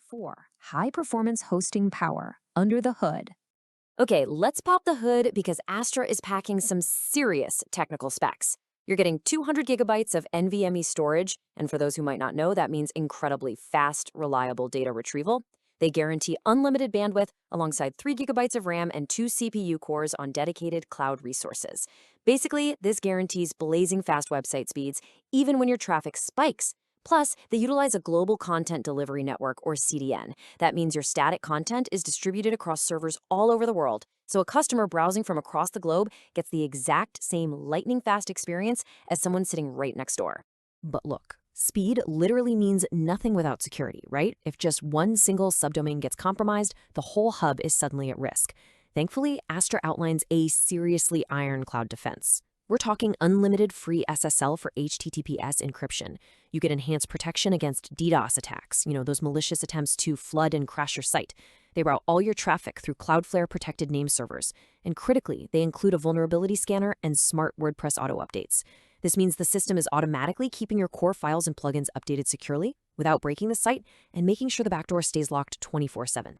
4. High-performance hosting power under the hood. Okay, let's pop the hood because Astra is packing some serious technical specs. You're getting 200 gigabytes of NVMe storage, and for those who might not know, that means incredibly fast, reliable data retrieval. They guarantee unlimited bandwidth alongside 3 gigabytes of RAM and 2 CPU cores on dedicated cloud resources. Basically, this guarantees blazing fast website speeds even when your traffic spikes. Plus, they utilize a global content delivery network, or CDN. That means your static content is distributed across servers all over the world, so a customer browsing from across the globe gets the exact same lightning-fast experience as someone sitting right next door. But look, speed literally means nothing without security, right? If just one single subdomain gets compromised, the whole hub is suddenly at risk. Thankfully, Astra outlines a seriously ironclad defense. We're talking unlimited free SSL for HTTPS encryption. You get enhanced protection against DDoS attacks, those malicious attempts to flood and crash your site. They route all your traffic through Cloudflare-protected name servers. And critically, they include a vulnerability scanner and smart WordPress auto-updates. This means the system is automatically keeping your core files and plugins updated securely without breaking the site and making sure the backdoor stays locked 24/7.